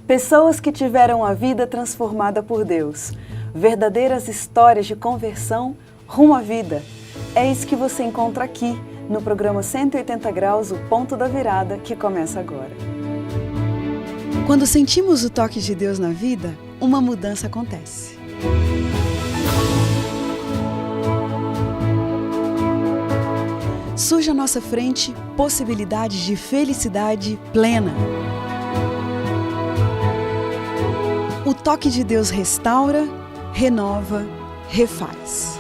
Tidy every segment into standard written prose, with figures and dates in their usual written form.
Pessoas que tiveram a vida transformada por Deus. Verdadeiras histórias de conversão rumo à vida. É isso que você encontra aqui no programa 180 Graus, o Ponto da Virada, que começa agora. Quando sentimos o toque de Deus na vida, uma mudança acontece. Surge à nossa frente possibilidades de felicidade plena. O toque de Deus restaura, renova, refaz.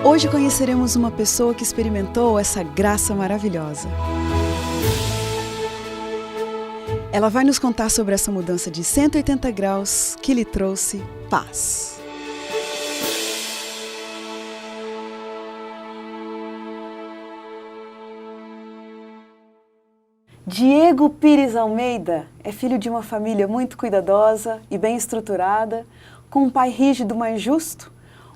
Hoje conheceremos uma pessoa que experimentou essa graça maravilhosa. Ela vai nos contar sobre essa mudança de 180 graus que lhe trouxe paz. Diego Pires Almeida é filho de uma família muito cuidadosa e bem estruturada, com um pai rígido, mas justo,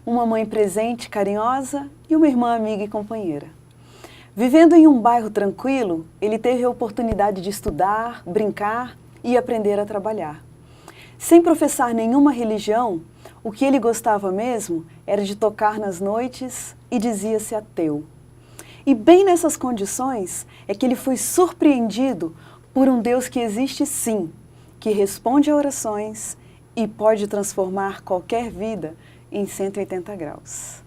uma mãe presente, carinhosa e uma irmã amiga e companheira. Vivendo em um bairro tranquilo, ele teve a oportunidade de estudar, brincar e aprender a trabalhar. Sem professar nenhuma religião, o que ele gostava mesmo era de tocar nas noites e dizia-se ateu. E bem nessas condições é que ele foi surpreendido por um Deus que existe sim, que responde a orações e pode transformar qualquer vida em 180 graus.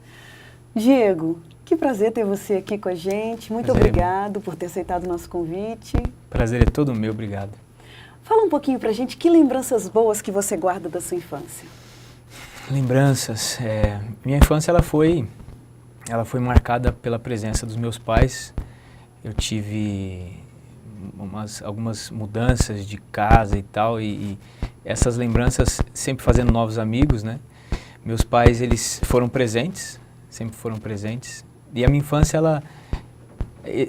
Diego, que prazer ter você aqui com a gente. Muito obrigado por ter aceitado o nosso convite. Prazer é todo meu, obrigado. Fala um pouquinho pra gente, que lembranças boas que você guarda da sua infância? Lembranças, minha infância ela foi marcada pela presença dos meus pais. Eu tive algumas mudanças de casa e tal, e essas lembranças sempre fazendo novos amigos, né? Meus pais, eles foram presentes, sempre foram presentes. E a minha infância, ela,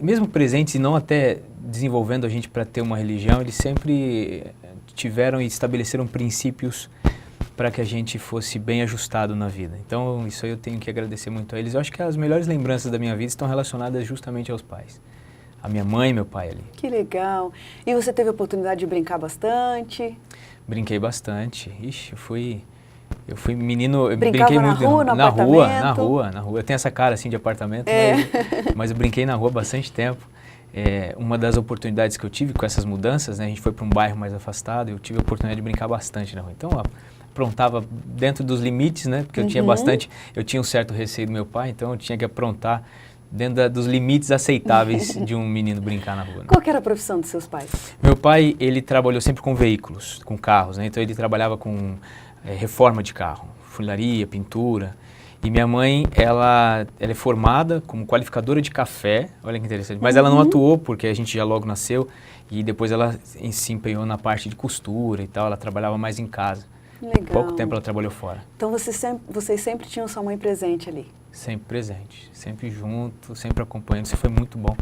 mesmo presentes e não até desenvolvendo a gente para ter uma religião, eles sempre tiveram e estabeleceram princípios para que a gente fosse bem ajustado na vida. Então, isso aí eu tenho que agradecer muito a eles. Eu acho que as melhores lembranças da minha vida estão relacionadas justamente aos pais. A minha mãe e meu pai ali. Que legal. E você teve a oportunidade de brincar bastante? Brinquei bastante. Ixi, eu fui menino, eu brincava brinquei na muito rua, no na apartamento? rua. Eu tenho essa cara assim de apartamento, mas eu brinquei na rua bastante tempo. Uma das oportunidades que eu tive com essas mudanças, né, a gente foi para um bairro mais afastado, eu tive a oportunidade de brincar bastante na rua. Então, aprontava dentro dos limites, né, porque eu tinha um certo receio do meu pai, então eu tinha que aprontar dentro dos limites aceitáveis de um menino brincar na rua. Né? Qual que era a profissão dos seus pais? Meu pai, ele trabalhou sempre com veículos, com carros, né, então ele trabalhava com reforma de carro, funilaria, pintura. E minha mãe, ela é formada como qualificadora de café, olha que interessante, mas ela não atuou porque a gente já logo nasceu e depois ela se empenhou na parte de costura e tal, ela trabalhava mais em casa. Legal. Pouco tempo ela trabalhou fora. Então vocês sempre tinham sua mãe presente ali? Sempre presente, sempre junto, sempre acompanhando, isso foi muito bom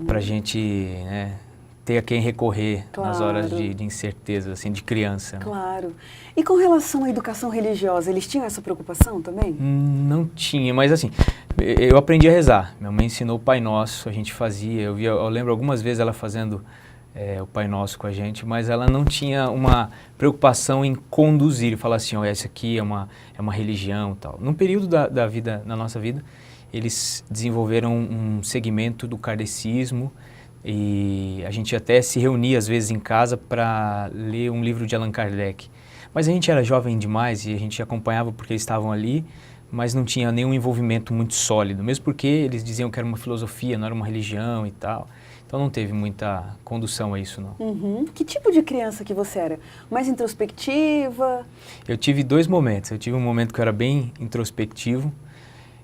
pra gente, né, ter a quem recorrer nas horas de incerteza, assim, de criança. Né? Claro. E com relação à educação religiosa, eles tinham essa preocupação também? Não tinha, mas assim, eu aprendi a rezar. Minha mãe ensinou o Pai Nosso, a gente fazia, eu lembro algumas vezes ela fazendo o Pai Nosso com a gente, mas ela não tinha uma preocupação em conduzir e falar assim, isso aqui é uma religião e tal. Num período da vida, na nossa vida, eles desenvolveram um segmento do kardecismo, e a gente até se reunia às vezes em casa para ler um livro de Allan Kardec. Mas a gente era jovem demais e a gente acompanhava porque eles estavam ali, mas não tinha nenhum envolvimento muito sólido, mesmo porque eles diziam que era uma filosofia, não era uma religião e tal. Então não teve muita condução a isso, não. Que tipo de criança que você era? Mais introspectiva? Eu tive dois momentos. Eu tive um momento que eu era bem introspectivo,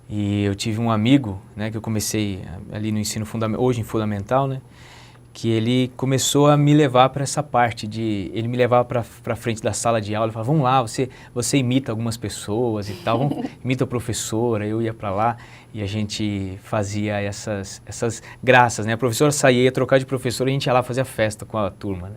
e eu tive um amigo, né, que eu comecei ali no ensino fundamental, hoje em fundamental, né, que ele começou a me levar para essa parte ele me levava para frente da sala de aula, ele falava, vamos lá, você imita algumas pessoas e tal, imita a professora, eu ia para lá e a gente fazia essas graças, né, a professora saía, ia trocar de professora e a gente ia lá fazer a festa com a turma, né.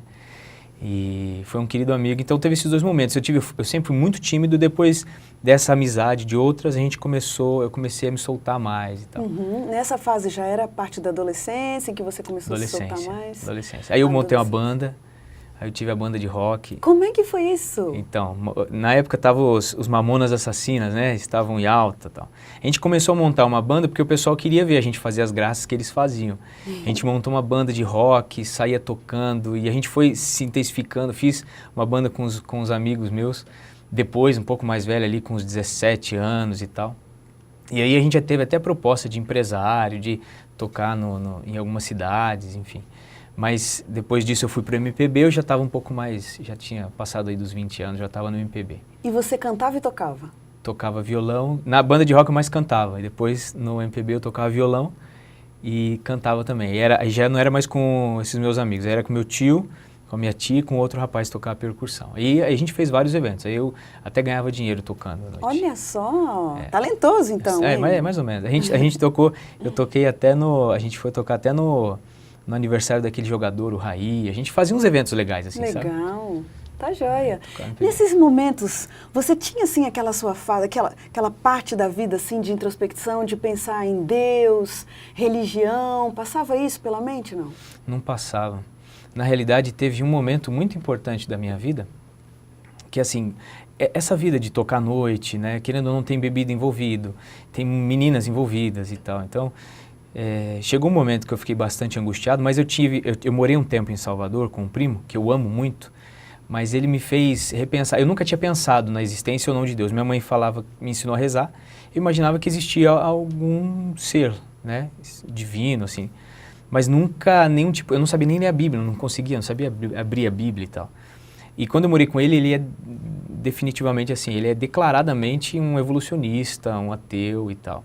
E foi um querido amigo, então teve esses dois momentos. Eu sempre fui muito tímido, depois dessa amizade de outras, eu comecei a me soltar mais e tal. Uhum. Nessa fase já era parte da adolescência, em que você começou a se soltar mais? Adolescência. Aí eu montei uma banda, aí eu tive a banda de rock. Como é que foi isso? Então, na época estavam os Mamonas Assassinas, né? Estavam em alta e tal. A gente começou a montar uma banda porque o pessoal queria ver a gente fazer as graças que eles faziam. A gente montou uma banda de rock, saía tocando e a gente foi se intensificando. Fiz uma banda com os amigos meus, depois um pouco mais velho ali, com uns 17 anos e tal. E aí a gente já teve até proposta de empresário, de tocar em algumas cidades, enfim. Mas depois disso eu fui para o MPB, eu já estava um pouco mais, já tinha passado aí dos 20 anos, já estava no MPB. E você cantava e tocava? Tocava violão, na banda de rock eu mais cantava, e depois no MPB eu tocava violão e cantava também. E já não era mais com esses meus amigos, era com meu tio, com a minha tia e com outro rapaz que tocava percussão. E aí a gente fez vários eventos, aí eu até ganhava dinheiro tocando à noite. Olha só, talentoso então. Mais ou menos. A gente tocou, eu toquei até a gente foi tocar até no aniversário daquele jogador, o Raí. A gente fazia uns eventos legais, assim, sabe? Legal, tá joia. Nesses momentos, você tinha, assim, aquela sua fase, aquela parte da vida, assim, de introspecção, de pensar em Deus, religião, passava isso pela mente, não? Não passava. Na realidade, teve um momento muito importante da minha vida, que, assim, essa vida de tocar à noite, né, querendo ou não, tem bebida envolvido, tem meninas envolvidas e tal, então... chegou um momento que eu fiquei bastante angustiado, mas eu morei um tempo em Salvador com um primo, que eu amo muito, mas ele me fez repensar. Eu nunca tinha pensado na existência ou não de Deus. Minha mãe me ensinou a rezar, eu imaginava que existia algum ser, né, divino, assim, mas nunca, eu não sabia nem ler a Bíblia, não sabia abrir a Bíblia e tal. E quando eu morei com ele é definitivamente assim, ele é declaradamente um evolucionista, um ateu e tal.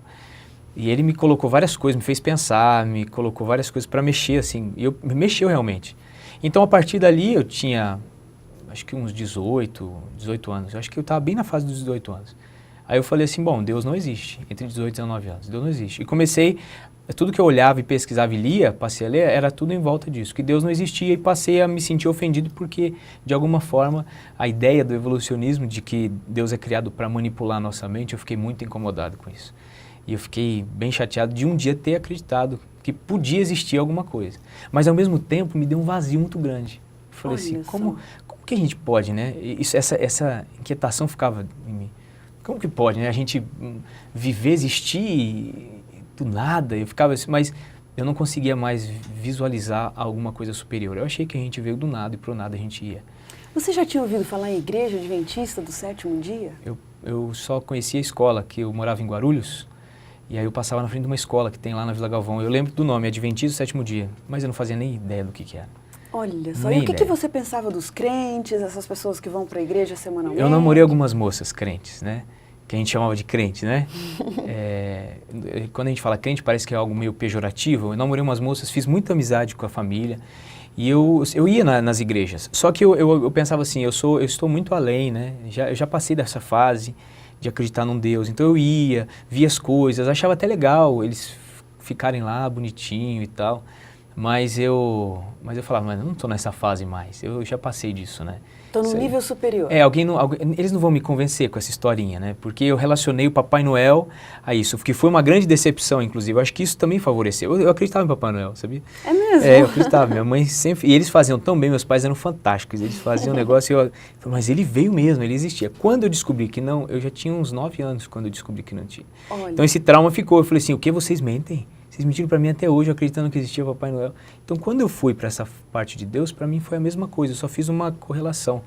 E ele me colocou várias coisas, me fez pensar, me colocou várias coisas para mexer, assim, e me mexeu realmente. Então, a partir dali, eu tinha, acho que uns 18 anos, eu acho que eu estava bem na fase dos 18 anos. Aí eu falei assim, bom, Deus não existe, entre 18 e 19 anos, Deus não existe. E comecei, tudo que eu olhava e pesquisava e lia, passei a ler, era tudo em volta disso, que Deus não existia, e passei a me sentir ofendido porque, de alguma forma, a ideia do evolucionismo, de que Deus é criado para manipular a nossa mente, eu fiquei muito incomodado com isso. E eu fiquei bem chateado de um dia ter acreditado que podia existir alguma coisa. Mas, ao mesmo tempo, me deu um vazio muito grande. Eu falei assim, como que a gente pode, né? Essa inquietação ficava em mim. Como que pode, né? A gente viver, existir do nada? Eu ficava assim, mas eu não conseguia mais visualizar alguma coisa superior. Eu achei que a gente veio do nada e pro nada a gente ia. Você já tinha ouvido falar em Igreja Adventista do Sétimo Dia? Eu só conhecia a escola, que eu morava em Guarulhos. E aí eu passava na frente de uma escola que tem lá na Vila Galvão. Eu lembro do nome, Adventista do Sétimo Dia, mas eu não fazia nem ideia do que era. Olha só, e o que você pensava dos crentes, essas pessoas que vão para a igreja semanalmente? Eu namorei algumas moças crentes, né? Que a gente chamava de crente, né? Quando a gente fala crente, parece que é algo meio pejorativo. Eu namorei umas moças, fiz muita amizade com a família. E eu ia nas igrejas. Só que eu pensava assim, eu estou muito além, né? Eu já passei dessa fase de acreditar num Deus. Então eu ia, via as coisas, achava até legal eles ficarem lá bonitinho e tal. Mas eu falava, mas eu não estou nessa fase mais, eu já passei disso, né? Estou num nível superior. Eles não vão me convencer com essa historinha, né? Porque eu relacionei o Papai Noel a isso, que foi uma grande decepção, inclusive. Eu acho que isso também favoreceu. Eu acreditava em Papai Noel, sabia? É mesmo? Eu acreditava. Minha mãe sempre... E eles faziam tão bem, meus pais eram fantásticos. Eles faziam um negócio e eu falei, mas ele veio mesmo, ele existia. Quando eu descobri que não, eu já tinha uns 9 anos quando eu descobri que não tinha. Olha. Então esse trauma ficou. Eu falei assim, o que vocês mentem? Vocês mentiram para mim até hoje, acreditando que existia Papai Noel. Então, quando eu fui para essa parte de Deus, para mim foi a mesma coisa. Eu só fiz uma correlação.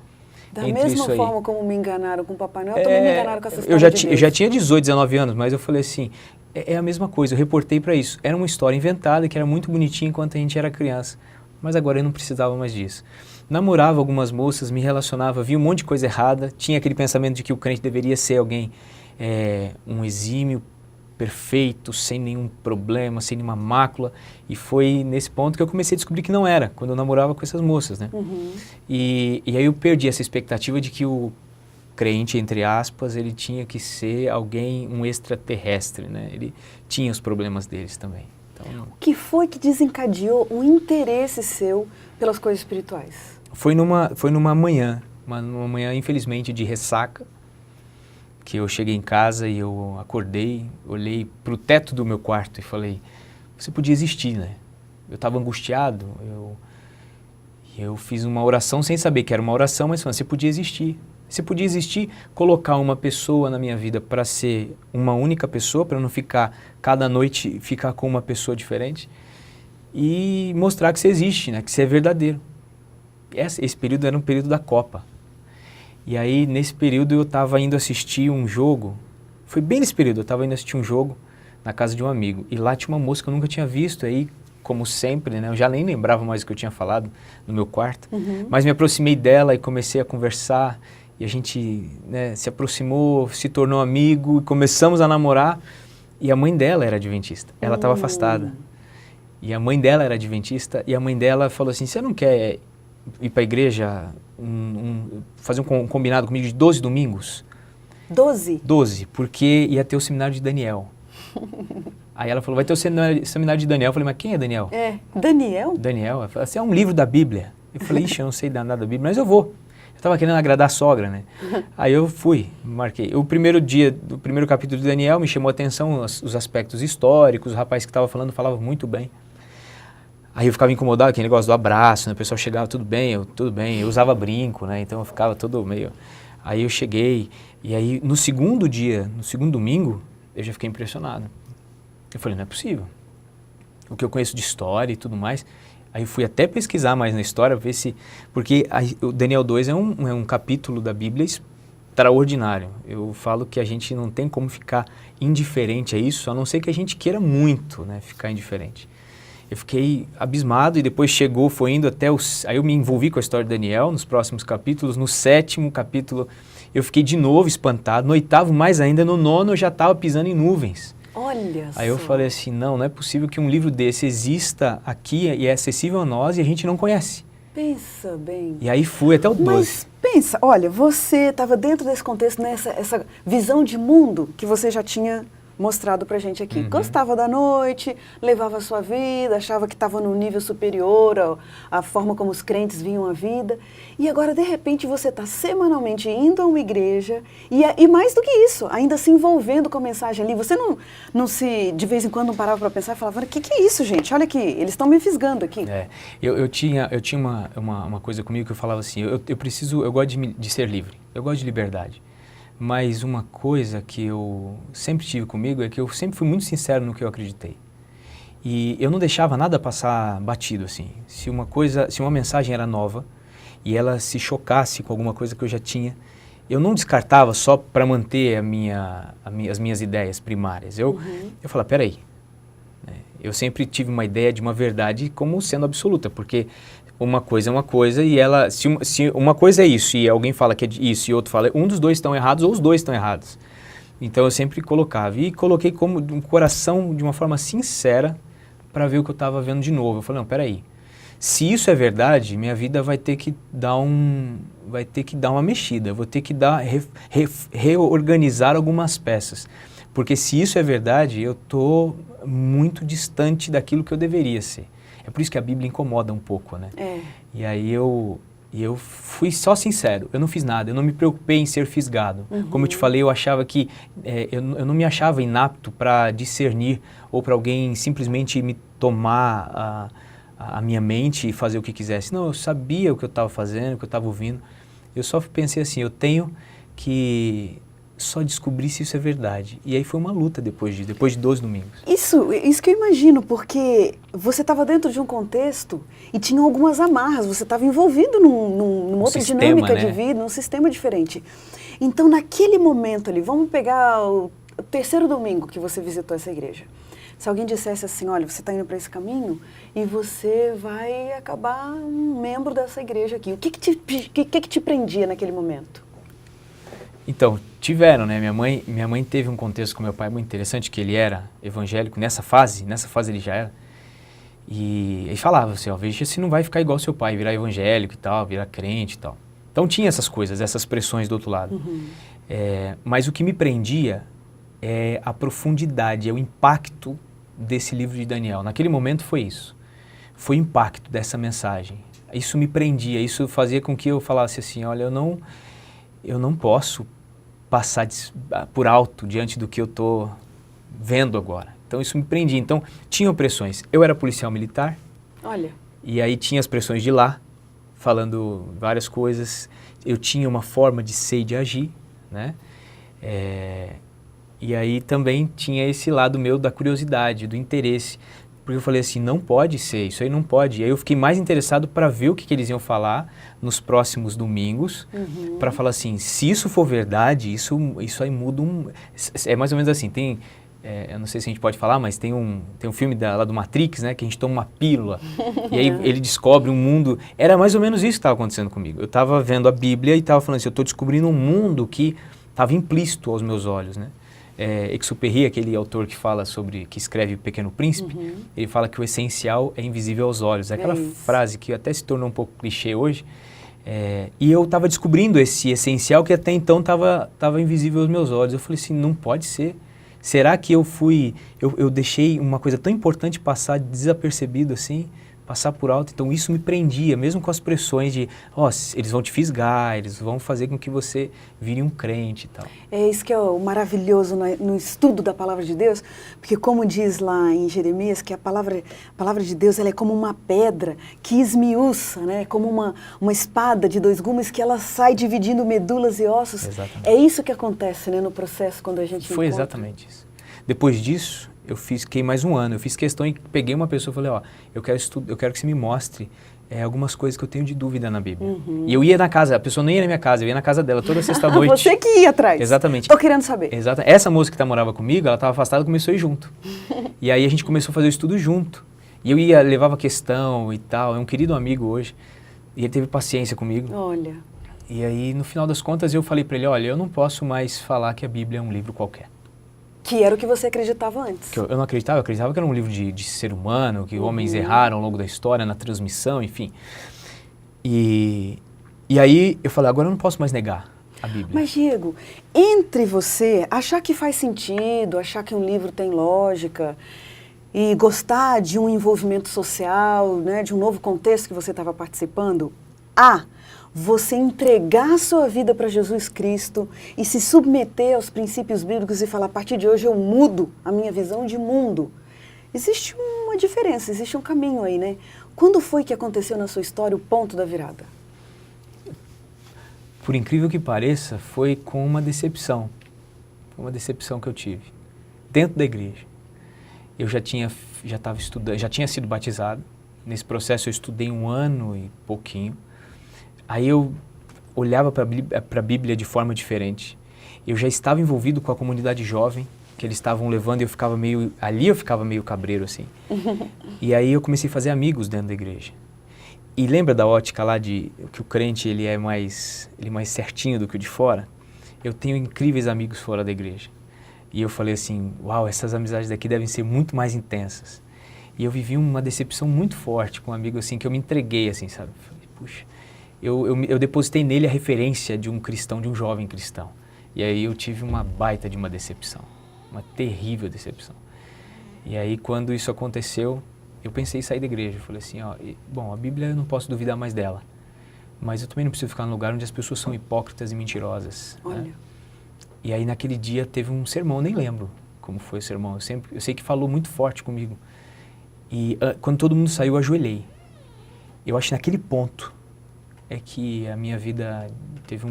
Da mesma forma como me enganaram com o Papai Noel, também me enganaram com essa história de Deus. Eu já tinha 18, 19 anos, mas eu falei assim, é a mesma coisa. Eu reportei para isso. Era uma história inventada, que era muito bonitinha enquanto a gente era criança. Mas agora eu não precisava mais disso. Namorava algumas moças, me relacionava, via um monte de coisa errada. Tinha aquele pensamento de que o crente deveria ser alguém, um exímio, perfeito, sem nenhum problema, sem nenhuma mácula, e foi nesse ponto que eu comecei a descobrir que não era, quando eu namorava com essas moças, né? Uhum. E aí eu perdi essa expectativa de que o crente, entre aspas, ele tinha que ser alguém, um extraterrestre, né? Ele tinha os problemas deles também. Então, o que foi que desencadeou o interesse seu pelas coisas espirituais? Foi numa manhã, numa manhã infelizmente de ressaca, que eu cheguei em casa e eu acordei, olhei para o teto do meu quarto e falei, você podia existir, né? Eu estava angustiado, eu fiz uma oração sem saber que era uma oração, mas falando, você podia existir. Você podia existir, colocar uma pessoa na minha vida para ser uma única pessoa, para não ficar, cada noite, ficar com uma pessoa diferente e mostrar que você existe, né? Que você é verdadeiro. Esse período era um período da Copa. E aí, nesse período, eu estava indo assistir um jogo, foi bem nesse período, eu estava indo assistir um jogo na casa de um amigo, e lá tinha uma moça que eu nunca tinha visto, aí, como sempre, né, eu já nem lembrava mais o que eu tinha falado no meu quarto, mas me aproximei dela e comecei a conversar, e a gente, né, se aproximou, se tornou amigo, e começamos a namorar, e a mãe dela era adventista, ela estava afastada, e a mãe dela era adventista, e a mãe dela falou assim, você não quer ir para a igreja, fazer um combinado comigo de 12 domingos? 12? 12, porque ia ter o seminário de Daniel. Aí ela falou, vai ter o seminário de Daniel. Eu falei, mas quem é Daniel? Daniel? Daniel. Ela falou, assim, é um livro da Bíblia. Eu falei, ixi, eu não sei nada da Bíblia, mas eu vou. Eu estava querendo agradar a sogra, né? Aí eu fui, marquei. O primeiro dia, do primeiro capítulo de Daniel, me chamou a atenção os aspectos históricos, o rapaz que estava falando falava muito bem. Aí eu ficava incomodado, aquele negócio do abraço, né? O pessoal chegava, tudo bem, eu usava brinco, né? Então eu ficava todo meio... Aí eu cheguei, e aí no segundo dia, no segundo domingo, eu já fiquei impressionado. Eu falei, não é possível. O que eu conheço de história e tudo mais, aí eu fui até pesquisar mais na história, ver se... Porque o Daniel 2 é um capítulo da Bíblia extraordinário. Eu falo que a gente não tem como ficar indiferente a isso, a não ser que a gente queira muito, né, ficar indiferente. Eu fiquei abismado e depois foi indo até aí eu me envolvi com a história de Daniel nos próximos capítulos. No 7º capítulo eu fiquei de novo espantado. No 8º mais ainda, no 9º eu já estava pisando em nuvens. Olha só. Aí eu falei assim, não é possível que um livro desse exista aqui e é acessível a nós e a gente não conhece. Pensa bem. E aí fui até o 12. Mas pensa, olha, você estava dentro desse contexto, essa visão de mundo que você já tinha mostrado pra gente aqui. Gostava da noite, levava a sua vida, achava que estava num nível superior à forma como os crentes viam a vida. E agora, de repente, você está semanalmente indo a uma igreja e mais do que isso, ainda se envolvendo com a mensagem ali. Você não se, de vez em quando, não parava para pensar e falava, o que é isso, gente? Olha aqui, eles estão me fisgando aqui. Eu tinha uma coisa comigo que eu falava assim, eu gosto de ser livre, eu gosto de liberdade. Mas uma coisa que eu sempre tive comigo é que eu sempre fui muito sincero no que eu acreditei. E eu não deixava nada passar batido, assim. Se uma mensagem era nova e ela se chocasse com alguma coisa que eu já tinha, eu não descartava só para manter as minhas ideias primárias. Eu falava, peraí, eu sempre tive uma ideia de uma verdade como sendo absoluta, porque uma coisa é uma coisa e se uma coisa é isso e alguém fala que é isso e outro fala, um dos dois estão errados ou os dois estão errados. Então eu sempre colocava e coloquei como um coração de uma forma sincera para ver o que eu estava vendo de novo. Eu falei, não, peraí, se isso é verdade, minha vida vai ter que dar uma mexida, eu vou ter que reorganizar algumas peças. Porque se isso é verdade, eu estou muito distante daquilo que eu deveria ser. É por isso que a Bíblia incomoda um pouco, né? E aí eu fui só sincero, eu não fiz nada, eu não me preocupei em ser fisgado. Como eu te falei, eu achava que, eu não me achava inapto para discernir ou para alguém simplesmente me tomar a minha mente e fazer o que quisesse. Não, eu sabia o que eu estava fazendo, o que eu estava ouvindo. Eu só pensei assim, eu tenho que só descobrir se isso é verdade. E aí foi uma luta depois de 12 domingos. Isso que eu imagino, porque você estava dentro de um contexto e tinha algumas amarras, você estava envolvido numa outra dinâmica, né, de vida, num sistema diferente. Então, naquele momento ali, vamos pegar o 3º domingo que você visitou essa igreja. Se alguém dissesse assim, olha, você está indo para esse caminho e você vai acabar um membro dessa igreja aqui. O que te prendia naquele momento? Então, tiveram, né? Minha mãe teve um contexto com meu pai muito interessante, que ele era evangélico nessa fase ele já era. E ele falava assim, ó, veja se não vai ficar igual seu pai, virar evangélico e tal, virar crente e tal. Então tinha essas coisas, essas pressões do outro lado. Mas o que me prendia é a profundidade, é o impacto desse livro de Daniel. Naquele momento foi isso. Foi o impacto dessa mensagem. Isso me prendia, isso fazia com que eu falasse assim, olha, eu não posso passar por alto diante do que eu estou vendo agora. Então isso me prendia. Então tinha opressões. Eu era policial militar. Olha. E aí tinha as pressões de lá, falando várias coisas. Eu tinha uma forma de ser e de agir, né? E aí também tinha esse lado meu da curiosidade, do interesse. Porque eu falei assim, não pode ser, isso aí não pode. E aí eu fiquei mais interessado para ver o que eles iam falar nos próximos domingos, para falar assim, se isso for verdade, isso aí muda É mais ou menos assim, eu não sei se a gente pode falar, mas tem um filme lá do Matrix, né, que a gente toma uma pílula, e aí ele descobre um mundo. Era mais ou menos isso que estava acontecendo comigo. Eu estava vendo a Bíblia e estava falando assim, eu estou descobrindo um mundo que estava implícito aos meus olhos, né? Exupéry, aquele autor que escreve O Pequeno Príncipe, ele fala que o essencial é invisível aos olhos. É aquela frase que até se tornou um pouco clichê hoje. E eu estava descobrindo esse essencial que até então estava invisível aos meus olhos. Eu falei assim, não pode ser. Será que eu deixei uma coisa tão importante passar desapercebido assim? Passar por alto, então isso me prendia, mesmo com as pressões de, eles vão te fisgar, eles vão fazer com que você vire um crente e tal. É isso que é o maravilhoso no estudo da Palavra de Deus, porque como diz lá em Jeremias, que a palavra de Deus ela é como uma pedra que esmiuça, né? Como uma espada de 2 gumes que ela sai dividindo medulas e ossos. Exatamente. É isso que acontece, né, no processo quando a gente Foi exatamente isso. Depois disso, fiquei mais um ano, eu fiz questão e peguei uma pessoa e falei, eu quero que você me mostre algumas coisas que eu tenho de dúvida na Bíblia. E eu ia na casa, a pessoa não ia na minha casa, eu ia na casa dela toda sexta-noite. Você que ia atrás. Exatamente. Tô querendo saber. Essa moça que morava comigo, ela estava afastada e começou a ir junto. E aí a gente começou a fazer o estudo junto. E eu levava questão e tal, é um querido amigo hoje. E ele teve paciência comigo. Olha. E aí, no final das contas, eu falei para ele, olha, eu não posso mais falar que a Bíblia é um livro qualquer. Que era o que você acreditava antes. Que eu não acreditava, eu acreditava que era um livro de ser humano, que homens erraram ao longo da história, na transmissão, enfim. E aí eu falei, agora eu não posso mais negar a Bíblia. Mas, Diego, entre você achar que faz sentido, achar que um livro tem lógica e gostar de um envolvimento social, né, de um novo contexto que você estava participando, você entregar a sua vida para Jesus Cristo e se submeter aos princípios bíblicos e falar, a partir de hoje eu mudo a minha visão de mundo. Existe uma diferença, existe um caminho aí, né? Quando foi que aconteceu na sua história o ponto da virada? Por incrível que pareça, foi com uma decepção. Foi uma decepção que eu tive. Dentro da igreja. Eu já estava estudando, já tinha sido batizado. Nesse processo eu estudei 1 ano e pouquinho. Aí eu olhava para a Bíblia de forma diferente. Eu já estava envolvido com a comunidade jovem, que eles estavam levando e eu ficava meio cabreiro assim. E aí eu comecei a fazer amigos dentro da igreja. E lembra da ótica lá de que o crente ele é mais certinho do que o de fora? Eu tenho incríveis amigos fora da igreja. E eu falei assim, uau, essas amizades daqui devem ser muito mais intensas. E eu vivi uma decepção muito forte com um amigo assim, que eu me entreguei assim, sabe? Falei, puxa, eu depositei nele a referência de um cristão, de um jovem cristão. E aí eu tive uma baita de uma decepção, uma terrível decepção. E aí quando isso aconteceu, eu pensei em sair da igreja. Eu falei assim, a Bíblia eu não posso duvidar mais dela, mas eu também não preciso ficar num lugar onde as pessoas são hipócritas e mentirosas. Olha. Né? E aí naquele dia teve um sermão, nem lembro como foi o sermão, eu sei que falou muito forte comigo. E quando todo mundo saiu, eu ajoelhei. Eu acho que naquele ponto é que a minha vida teve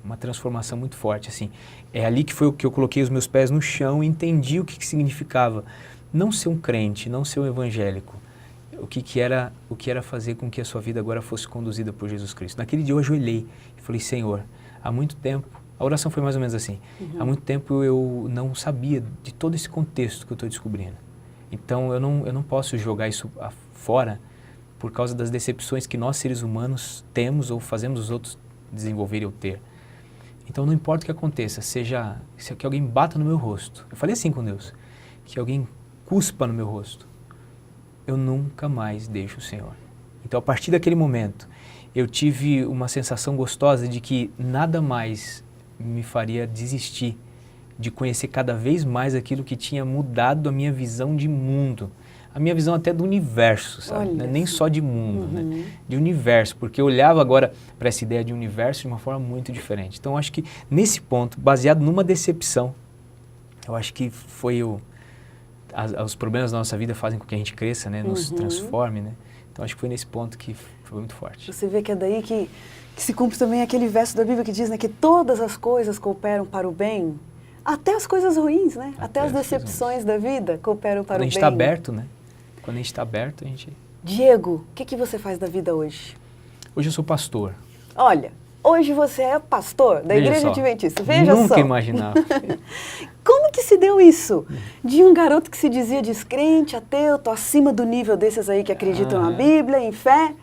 uma transformação muito forte, assim. É ali que foi o que eu coloquei os meus pés no chão e entendi o que significava não ser um crente, não ser um evangélico. O que era fazer com que a sua vida agora fosse conduzida por Jesus Cristo. Naquele dia eu ajoelhei e falei, Senhor, há muito tempo, a oração foi mais ou menos assim, há muito tempo eu não sabia de todo esse contexto que eu estou descobrindo. Então eu não posso jogar isso fora por causa das decepções que nós seres humanos temos ou fazemos os outros desenvolverem ou ter. Então não importa o que aconteça, seja que alguém bata no meu rosto, eu falei assim com Deus, que alguém cuspa no meu rosto, eu nunca mais deixo o Senhor. Então a partir daquele momento, eu tive uma sensação gostosa de que nada mais me faria desistir de conhecer cada vez mais aquilo que tinha mudado a minha visão de mundo, a minha visão até do universo, sabe? Olha, Nem só de mundo, né? De universo, porque eu olhava agora para essa ideia de universo de uma forma muito diferente. Então, eu acho que nesse ponto, baseado numa decepção, eu acho que foi os problemas da nossa vida fazem com que a gente cresça, né? Nos transforme, né? Então, acho que foi nesse ponto que foi muito forte. Você vê que é daí que se cumpre também aquele verso da Bíblia que diz, né, que todas as coisas cooperam para o bem, até as coisas ruins, né? Até as decepções da vida cooperam para o bem. Quando a gente está aberto, né? Quando a gente está aberto, a gente... Diego, o que você faz da vida hoje? Hoje eu sou pastor. Olha, hoje você é pastor da Igreja Adventista. Veja só. Nunca imaginava. Como que se deu isso? De um garoto que se dizia descrente, ateu, tô acima do nível desses aí que acreditam na Bíblia, em fé,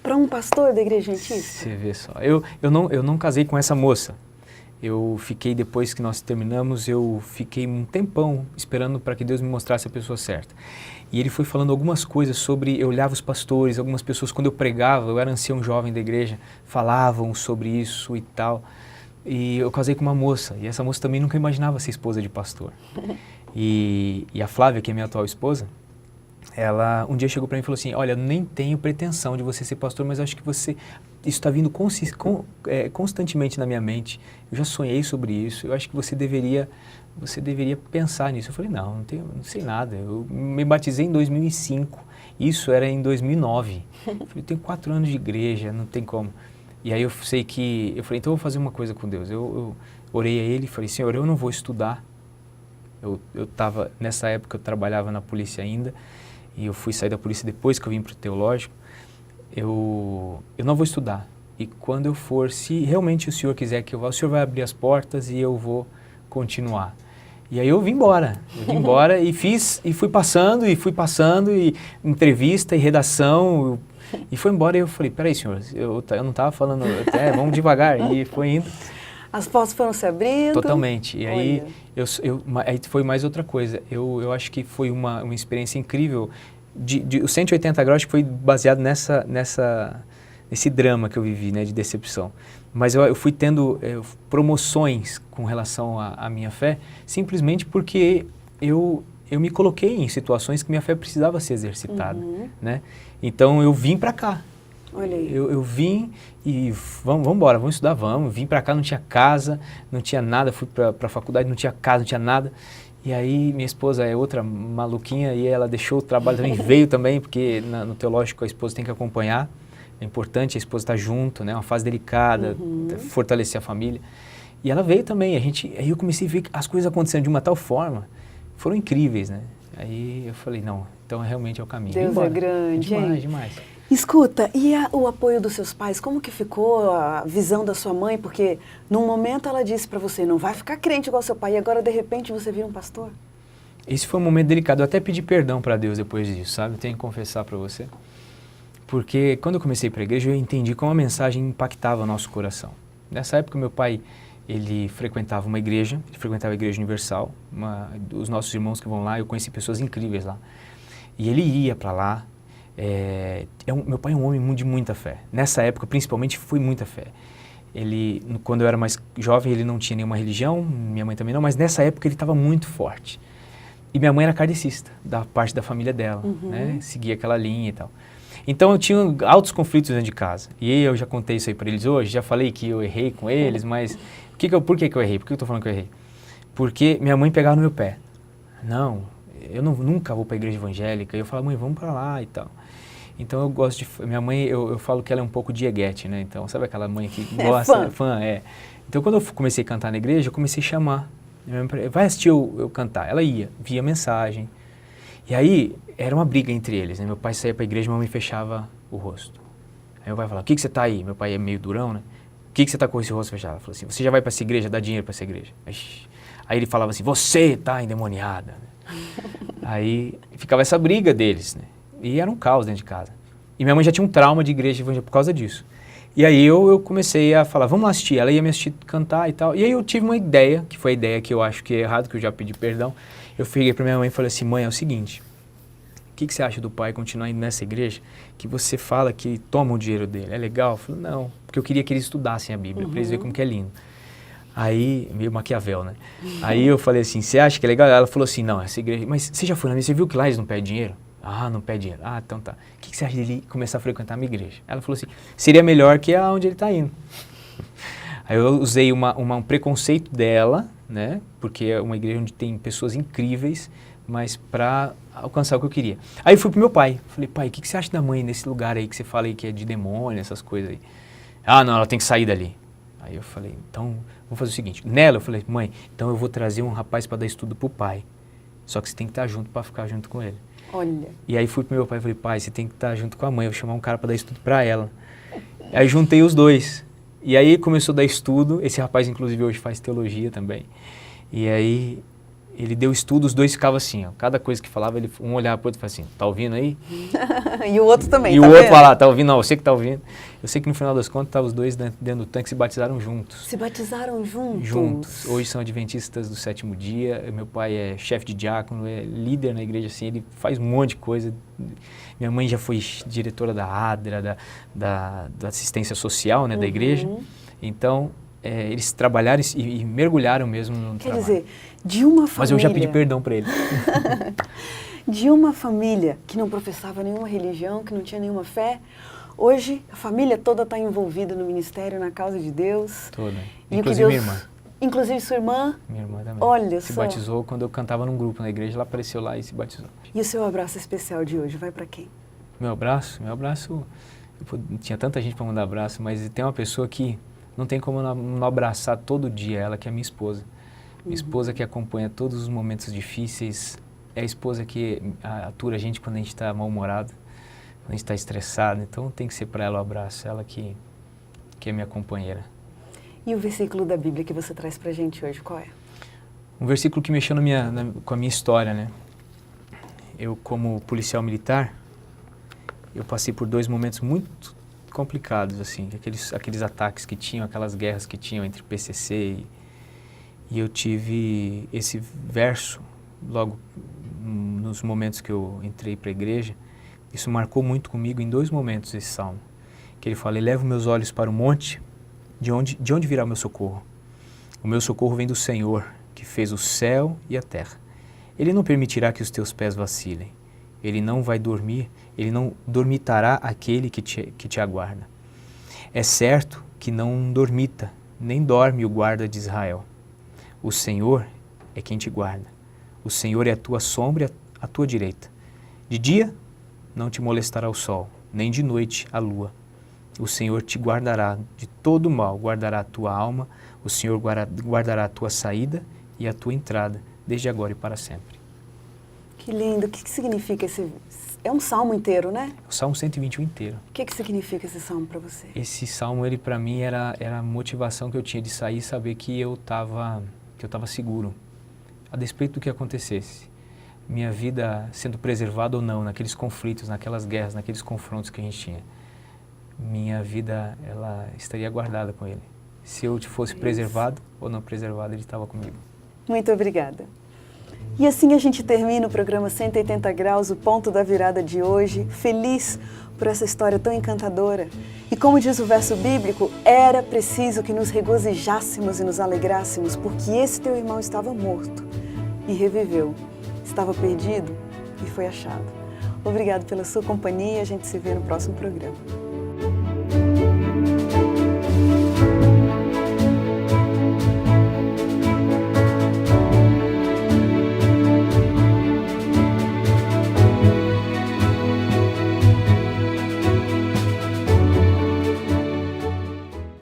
para um pastor da Igreja Adventista? Você vê só. Eu não casei com essa moça. Eu fiquei, depois que nós terminamos, eu fiquei um tempão esperando para que Deus me mostrasse a pessoa certa. E ele foi falando algumas coisas sobre, eu olhava os pastores, algumas pessoas, quando eu pregava, eu era ancião jovem da igreja, falavam sobre isso e tal. E eu casei com uma moça, e essa moça também nunca imaginava ser esposa de pastor. E a Flávia, que é minha atual esposa, ela um dia chegou para mim e falou assim, olha, eu nem tenho pretensão de você ser pastor, mas eu acho que isso está vindo constantemente na minha mente. Eu já sonhei sobre isso, eu acho que você deveria pensar nisso. Eu falei, não sei nada. Eu me batizei em 2005, isso era em 2009. Eu falei, eu tenho 4 anos de igreja, não tem como. E aí eu falei, então eu vou fazer uma coisa com Deus. Eu orei a Ele e falei, Senhor, eu não vou estudar. Nessa época eu trabalhava na polícia ainda, e eu fui sair da polícia depois que eu vim para o teológico. Eu não vou estudar. E quando eu for, se realmente o Senhor quiser que eu vá, o Senhor vai abrir as portas e eu vou continuar. E aí eu vim embora e fui passando, e entrevista e redação, e foi embora. E eu falei, peraí, Senhor, eu não estava falando, vamos devagar, e foi indo. As portas foram se abrindo? Totalmente. E aí, aí foi mais outra coisa. Eu acho que foi uma experiência incrível. O 180 graus foi baseado nesse drama que eu vivi, né, de decepção. Mas eu fui tendo promoções com relação à minha fé, simplesmente porque eu me coloquei em situações que minha fé precisava ser exercitada, né? Então eu vim para cá. Olha aí. Eu vim e vamos embora, vamos estudar, vamos. Vim para cá, não tinha casa, não tinha nada, fui para a faculdade, não tinha casa, não tinha nada. E aí minha esposa é outra maluquinha e ela deixou o trabalho também, veio também, porque no teológico a esposa tem que acompanhar. É importante a esposa estar junto, né? Uma fase delicada, fortalecer a família. E ela veio também. Aí eu comecei a ver as coisas acontecendo de uma tal forma, foram incríveis, né? Aí eu falei, não, então realmente é o caminho. Deus é grande, demais, demais. Escuta, e o apoio dos seus pais? Como que ficou a visão da sua mãe? Porque num momento ela disse para você, não vai ficar crente igual seu pai, e agora de repente você vira um pastor. Esse foi um momento delicado. Eu até pedi perdão para Deus depois disso, sabe? Eu tenho que confessar para você. Porque quando eu comecei para a igreja, eu entendi como a mensagem impactava o nosso coração. Nessa época, meu pai, ele frequentava uma igreja, ele frequentava a Igreja Universal, os nossos irmãos que vão lá, eu conheci pessoas incríveis lá. E ele ia para lá. Meu pai é um homem de muita fé. Nessa época, principalmente, foi muita fé. Quando eu era mais jovem, ele não tinha nenhuma religião, minha mãe também não, mas nessa época ele estava muito forte. E minha mãe era kardecista, da parte da família dela, né? Seguia aquela linha e tal. Então eu tinha altos conflitos dentro de casa. E eu já contei isso aí para eles hoje, já falei que eu errei com eles, mas por que eu errei? Por que eu estou falando que eu errei? Porque minha mãe pegava no meu pé. Não, eu nunca vou para a igreja evangélica. E eu falava, mãe, vamos para lá e tal. Então eu gosto de... Minha mãe, eu falo que ela é um pouco dieguete, né? Então, sabe aquela mãe que gosta? Fã. Então quando eu comecei a cantar na igreja, eu comecei a chamar. Vai assistir eu cantar. Ela ia, via mensagem. E aí, era uma briga entre eles, né? Meu pai saía para a igreja e minha mãe fechava o rosto. Aí meu pai falava, o que você está aí? Meu pai é meio durão, né? O que você está com esse rosto fechado? Ela falou assim, você já vai para essa igreja, dá dinheiro para essa igreja. Aí ele falava assim, você está endemoniada. Aí ficava essa briga deles, né? E era um caos dentro de casa. E minha mãe já tinha um trauma de igreja evangélica por causa disso. E aí eu comecei a falar, vamos lá assistir. Ela ia me assistir cantar e tal. E aí eu tive uma ideia, que foi a ideia que eu acho que é errado, que eu já pedi perdão. Eu cheguei para minha mãe e falei assim, mãe, é o seguinte, o que você acha do pai continuar indo nessa igreja que você fala que toma o dinheiro dele? É legal? Eu falei, não, porque eu queria que eles estudassem a Bíblia, para eles verem como que é lindo. Aí, meio Maquiavel, né? Aí eu falei assim, você acha que é legal? Ela falou assim, não, essa igreja... Mas você já foi na missa, você viu que lá eles não pedem dinheiro? Ah, não pede dinheiro. Ah, então tá. O que você acha dele começar a frequentar a minha igreja? Ela falou assim, seria melhor que aonde ele está indo. Aí eu usei um preconceito dela, né? Porque é uma igreja onde tem pessoas incríveis, mas para alcançar o que eu queria. Aí eu fui pro meu pai. Falei, pai, o que você acha da mãe nesse lugar aí que você fala aí que é de demônio, essas coisas aí? Ah, não, ela tem que sair dali. Aí eu falei, então, vou fazer o seguinte. Nela, eu falei, mãe, então eu vou trazer um rapaz para dar estudo pro pai. Só que você tem que estar junto para ficar junto com ele. Olha. E aí fui pro meu pai e falei, pai, você tem que estar junto com a mãe, eu vou chamar um cara para dar estudo para ela. Aí juntei os dois. E aí começou a dar estudo, esse rapaz inclusive hoje faz teologia também. E aí ele deu estudo, os dois ficavam assim, ó, cada coisa que falava, um olhava pro outro e falava assim, tá ouvindo aí? E o outro também, e tá o outro vendo? falava, tá ouvindo? Não, você que tá ouvindo. Eu sei que no final das contas, estavam os dois dentro do tanque e se batizaram juntos. Se batizaram juntos? Juntos. Hoje são adventistas do 7º dia, meu pai é chefe de diácono, é líder na igreja, assim, ele faz um monte de coisa. Minha mãe já foi diretora da ADRA, da assistência social, né, da igreja. Então, eles trabalharam e mergulharam mesmo no trabalho. Quer dizer, de uma família... Mas eu já pedi perdão para ele. De uma família que não professava nenhuma religião, que não tinha nenhuma fé, hoje a família toda está envolvida no ministério, na causa de Deus. Toda. E Inclusive Deus, minha irmã. Inclusive sua irmã? Minha irmã também. Olha se só. batizou quando eu cantava num grupo na igreja, ela apareceu lá e se batizou. E o seu abraço especial de hoje vai para quem? Meu abraço, tinha tanta gente para mandar abraço, mas tem uma pessoa que não tem como não abraçar todo dia, ela que é minha esposa. Minha esposa que acompanha todos os momentos difíceis, é a esposa que atura a gente quando a gente está mal-humorado, quando a gente está estressado, então tem que ser para ela o abraço, ela que é minha companheira. E o versículo da Bíblia que você traz para a gente hoje, qual é? Um versículo que mexeu com a minha história, né? Eu, como policial militar, eu passei por 2 momentos muito complicados, assim, aqueles ataques que tinham, aquelas guerras que tinham entre PCC e eu tive esse verso logo nos momentos que eu entrei para a igreja. Isso marcou muito comigo em 2 momentos esse salmo, que ele fala, elevo meus olhos para o monte, de onde virá o meu socorro? O meu socorro vem do Senhor, que fez o céu e a terra. Ele não permitirá que os teus pés vacilem. Ele não vai dormir, ele não dormitará aquele que te aguarda. É certo que não dormita, nem dorme o guarda de Israel. O Senhor é quem te guarda. O Senhor é a tua sombra e a tua direita. De dia não te molestará o sol, nem de noite a lua. O Senhor te guardará de todo mal, guardará a tua alma, o Senhor guardará a tua saída e a tua entrada, desde agora e para sempre. Que lindo. O que significa esse... É um salmo inteiro, né? O Salmo 121 inteiro. O que significa esse salmo para você? Esse salmo, ele para mim era a motivação que eu tinha de sair e saber que eu estava seguro, a despeito do que acontecesse. Minha vida sendo preservada ou não, naqueles conflitos, naquelas guerras, naqueles confrontos que a gente tinha. Minha vida, ela estaria guardada com ele. Se eu fosse preservado ou não preservado, ele estava comigo. Muito obrigada. E assim a gente termina o programa 180 Graus, o ponto da virada de hoje. Feliz por essa história tão encantadora. E como diz o verso bíblico, era preciso que nos regozijássemos e nos alegrássemos, porque esse teu irmão estava morto e reviveu. Estava perdido e foi achado. Obrigado pela sua companhia. A gente se vê no próximo programa.